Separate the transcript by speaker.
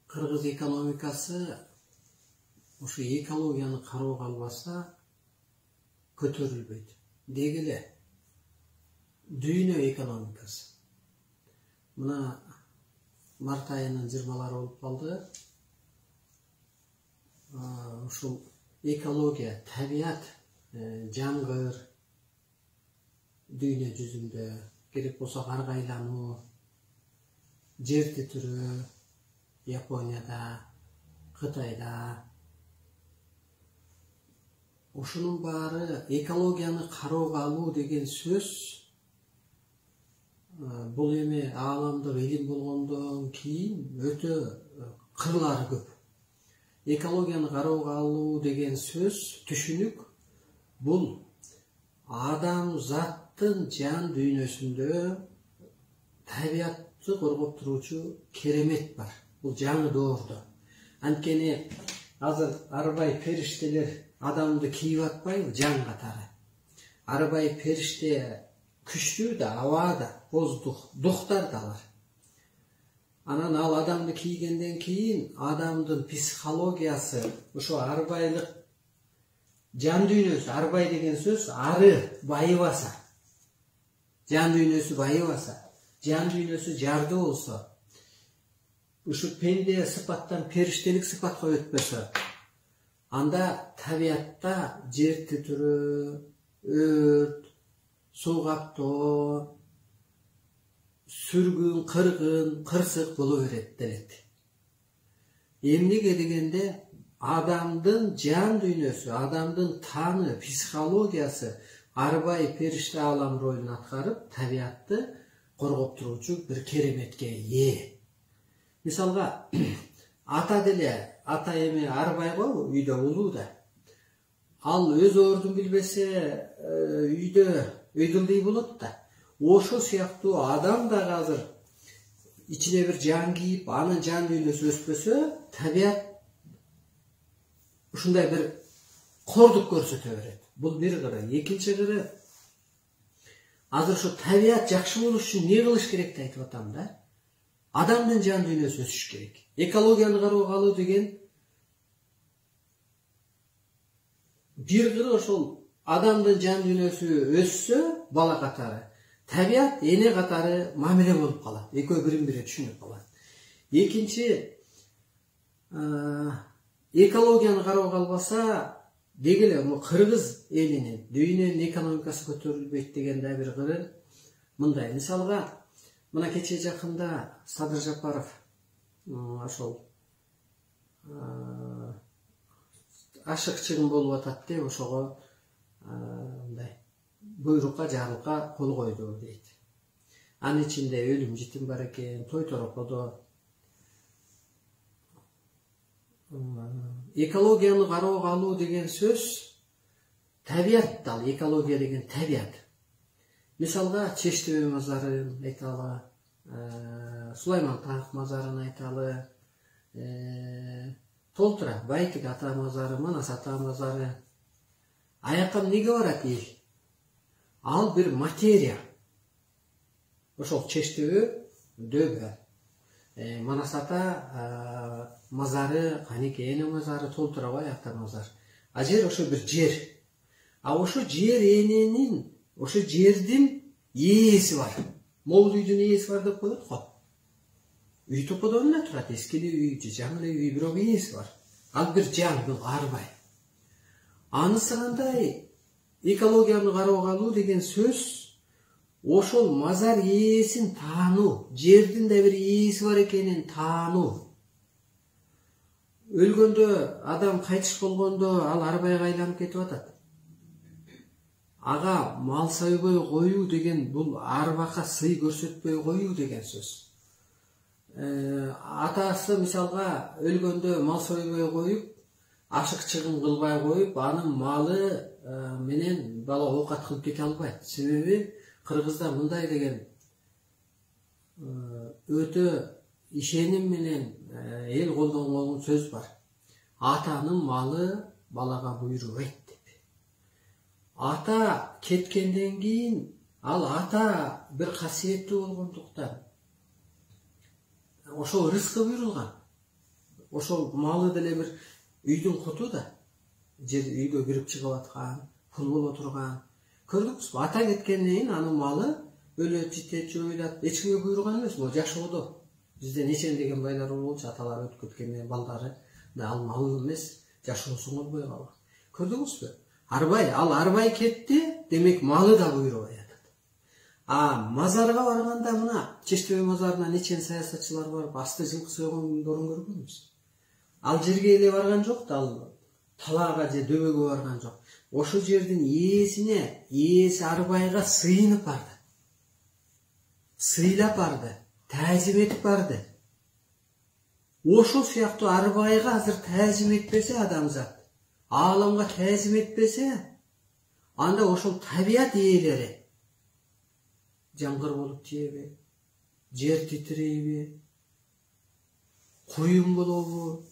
Speaker 1: Кыргыз экономикасы ошо экологияны кароого албаса көтөрүлбөйт. Деги эле дүйнө экономикасы. Мына март айынын 20-лары болуп калды. Ушул экология, табият, жаңгыр, дүйнө жүзүндө керек болсо карга айлануу, жер титирөө, Японияда, Кытайда. Ушунун баары экологияны кароого алуу деген сөз бул эми ааламдык илим болгондон кийин өтө кырлары көп. Экологияны кароого алуу деген сөз, түшүнүк бул адам заттын жан дүйнөсүндө табиятты коргоп туруучу керемет бар. Бул жаңы доордо. Анткени азыр арбай периштелер адамды кийип атпайбы жан катары. Арбай периште күчтүү да, абада, воздух, духтар да алар. Анан ал адамды кийгенден кийин адамдын психологиясы, ошо арбайлык жан дүйнөсү, арбай деген сөз ары байыбаса, жан дүйнөсү байыбаса, жан дүйнөсү жарды болсо, ушу пенде сыпаттан периштелик сыпатка өтпөсө, анда табиятта жер титирөө, өрт, суу каптоо, сүргүн, кыргын, кырсык боло берет делет. Эмнеге дегенде адамдын жан дүйнөсү, адамдын таны, психологиясы арбай периште алам ролун аткарып, табиятты коргоп туруучу бир кереметке ээ. Мисалга, ата деле, ата эми арбай го, үйдө улуу да. Ал өз ордун билбесе, үйдө өйдүлдүй болот да. Ошо сыяктуу адам да азыр ичине бир жан кийип, анын жан дүйнөсү өспөсө, табият ушундай бир кордук көрсөтө берет. Бул бир кыры. Экинчи кыры, азыр ошо табият жакшы болуш үчүн эмне кылыш керекти айтып атам да. Адамдын жан дүйнөсү өсүш керек. Экологияны кароого алуу деген бир кыры ошол адамдын жан дүйнөсү өссө, бала катары, табият эне катары мамиле болуп калат. Экөө бирин-бири түшүнүп калат. Экинчи, экологияны кароого албаса, деги эле кыргыз элинин, дүйнөнүн экономикасы көтөрүлбөйт деген да бир кыры мындай. Мисалга, мына кече жакында Садыр Жапаров ошол ашык чыгым болуп атат деп ошого мындай буйрукка, жарылка кол койду дейт. Анын ичинде өлүм житим бар экен, той тороподо. Экологияны кароого алуу деген сөз табият дал, экология деген табият. Мисалга, Чештебе мазарын айталы, Сулайман Таңк мазарын айталы, толтура Байтик ата мазары, Манас ата мазары. Аяка эмнеге барат эл? Ал бир материя. Ошол Чештебе дөбө. Манас ата мазары, Канике эне мазары, толтурабай ата мазар. А жер ошо бир жер. А ошо жер эненин, ошо жердин ээси бар. Могул үйдүн ээси бар деп коет го. Үй топодон эле турат, эскили үй, жаңы эле үй, бирок ээси бар. Ал бир жан, бул арбай. Анысы кандай? Экологияны кароого алуу деген сөз ошол мазар ээсин таануу, жердин да бир ээси бар экенин таануу. Өлгөндө, адам кайтыш болгондо ал арбайга айланып кетип атат. Ага мал сойбой коюу деген бул арбакка сый көрсөтпөй коюу деген сөз. Атасы мисалга өлгөндө мал сойбой коюп, ашык чыгым кылбай коюп, анын малы менен бала оокат кылып кете албайт. Себеби Кыргызда мындай деген өтө ишеним менен эл колдонгон сөз бар. Атанын малы балага буйрубайт. Ата кеткенден кийин ал ата бир касиеттүү болгондуктан ошол рызкы буйрулган. ошол малы деле бир үйдүн куту да. Жер үйгө кирип чыгып аткан, пул боло турган. Көрдүңүзбү? Ата кеткенден кийин анын малы өлөт, житет, жоюлат. Эч кимге буйруган эмес, могу жашоодо. Бизде нечен деген байлар болчу, аталар өтүп кеткенден балдары да ал мал эмес, жашоосун болбой калган. Көрдүңүзбү? Ал арбай кетти, демек малы да буйрубай атат. Мазарга барганда мына Чештебе мазарына нечен саясатчылар барып, асты жылкы сойгондорун көргөнбүз. Ал жерге эле барган жок да, ал талаага же дөбөгө барган жок. Ошол жердин ээси арбайга сыйынып барды. Сыйлап барды, таазим этип барды. Ошол сыяктуу арбайга азыр таазим этпесе адамзат, ааламга таазим этпесе, анда ошол табият ээлери жаңгыр болуп тиеби, жер титирейби, куюн болобу,